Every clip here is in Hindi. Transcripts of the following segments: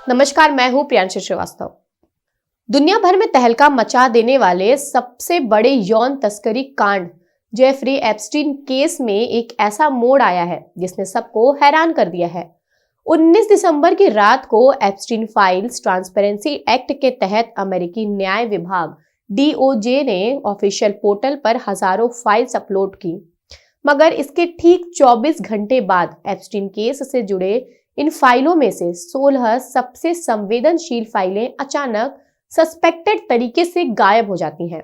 नमस्कार, मैं हूं प्रियांशु श्रीवास्तव। दुनिया भर में तहलका मचा देने वाले सबसे बड़े यौन तस्करी कांड जेफरी एप्स्टीन केस में एक ऐसा मोड़ आया है जिसने सबको हैरान कर दिया है। 19 दिसंबर की रात को एप्स्टीन फाइल्स ट्रांसपेरेंसी एक्ट के तहत अमेरिकी न्याय विभाग DOJ ने ऑफिशियल पोर्टल पर हजारों फाइल्स अपलोड की, मगर इसके ठीक 24 घंटे बाद एप्स्टीन केस से जुड़े इन फाइलों में से 16 सबसे संवेदनशील फाइलें अचानक सस्पेक्टेड तरीके से गायब हो जाती हैं।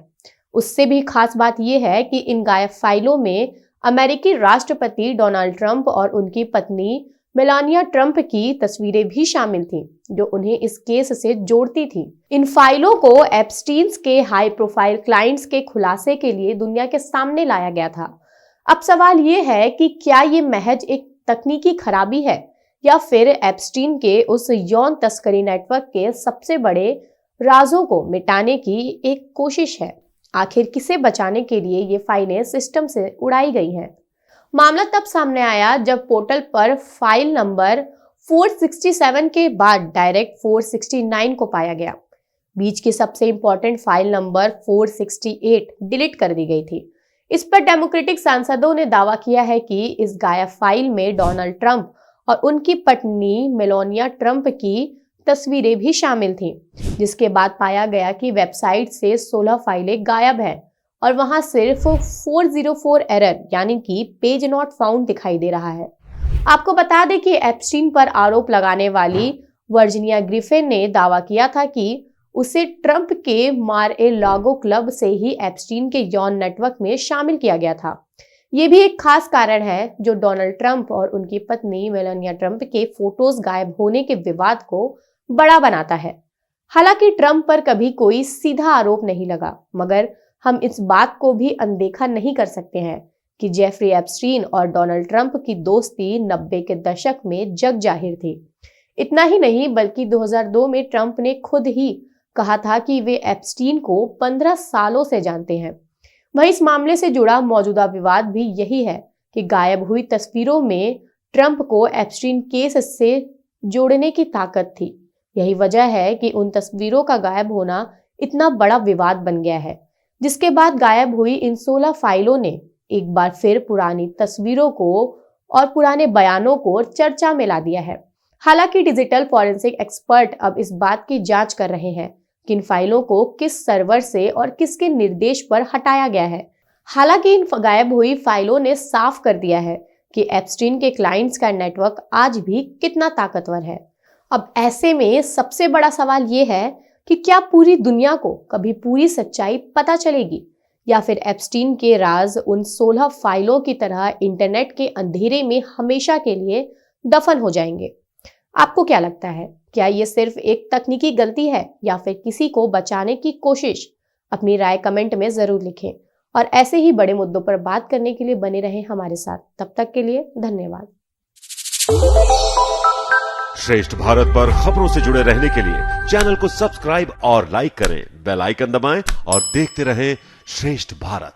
उससे भी खास बात यह है कि इन गायब फाइलों में अमेरिकी राष्ट्रपति डोनाल्ड ट्रंप और उनकी पत्नी मेलानिया ट्रंप की तस्वीरें भी शामिल थीं, जो उन्हें इस केस से जोड़ती थीं। इन फाइलों को एप्स्टीन्स के हाई प्रोफाइल क्लाइंट्स के खुलासे के लिए दुनिया के सामने लाया गया था। अब सवाल ये है कि क्या ये महज एक तकनीकी खराबी है या फिर एप्स्टीन के उस यौन तस्करी नेटवर्क के सबसे बड़े राजों को मिटाने की एक कोशिश है। आखिर किसे बचाने के लिए ये फाइलें सिस्टम से उड़ाई गई हैं? मामला तब सामने आया जब पोर्टल पर फाइल नंबर 467 के बाद डायरेक्ट 469 को पाया गया। बीच की सबसे इंपॉर्टेंट फाइल नंबर 468 डिलीट कर दी गई थी। इस पर डेमोक्रेटिक सांसदों ने दावा किया है कि इस गायब फाइल में डोनाल्ड ट्रंप और उनकी पत्नी मेलानिया ट्रंप की तस्वीरें भी शामिल थीं, जिसके बाद पाया गया कि वेबसाइट से 16 फाइलें गायब हैं और वहां सिर्फ 404 एरर यानी कि पेज नॉट फाउंड दिखाई दे रहा है। आपको बता दें कि एप्स्टीन पर आरोप लगाने वाली वर्जीनिया ग्रिफिन ने दावा किया था कि उसे ट्रंप के मार-ए-लागो क्लब से ही एप्स्टीन के यौन नेटवर्क में शामिल किया गया था। ये भी एक खास कारण है जो डोनाल्ड ट्रंप और उनकी पत्नी मेलानिया ट्रंप के फोटोज गायब होने के विवाद को बड़ा बनाता है। हालांकि ट्रंप पर कभी कोई सीधा आरोप नहीं लगा, मगर हम इस बात को भी अनदेखा नहीं कर सकते हैं कि जेफरी एप्स्टीन और डोनाल्ड ट्रंप की दोस्ती 90 के दशक में जग जाहिर थी। इतना ही नहीं, बल्कि 2002 में ट्रंप ने खुद ही कहा था कि वे एप्स्टीन को 15 सालों से जानते हैं। वहीं इस मामले से जुड़ा मौजूदा विवाद भी यही है कि गायब हुई तस्वीरों में ट्रंप को एप्स्टीन केस से जोड़ने की ताकत थी। यही वजह है कि उन तस्वीरों का गायब होना इतना बड़ा विवाद बन गया है, जिसके बाद गायब हुई इन 16 फाइलों ने एक बार फिर पुरानी तस्वीरों को और पुराने बयानों को चर्चा में ला दिया है। हालांकि डिजिटल फॉरेंसिक एक्सपर्ट अब इस बात की जांच कर रहे हैं कि इन फाइलों को किस सर्वर से और किसके निर्देश पर हटाया गया है। हालांकि इन गायब हुई फाइलों ने साफ कर दिया है कि एप्स्टीन के क्लाइंट्स का नेटवर्क आज भी कितना ताकतवर है। अब ऐसे में सबसे बड़ा सवाल ये है कि क्या पूरी दुनिया को कभी पूरी सच्चाई पता चलेगी या फिर एप्स्टीन के राज उन 16 फाइलों की तरह इंटरनेट के अंधेरे में हमेशा के लिए दफन हो जाएंगे? आपको क्या लगता है? क्या ये सिर्फ एक तकनीकी गलती है या फिर किसी को बचाने की कोशिश? अपनी राय कमेंट में जरूर लिखें और ऐसे ही बड़े मुद्दों पर बात करने के लिए बने रहें हमारे साथ। तब तक के लिए धन्यवाद। श्रेष्ठ भारत पर खबरों से जुड़े रहने के लिए चैनल को सब्सक्राइब और लाइक करें, बेल आइकन दबाएं और देखते रहें श्रेष्ठ भारत।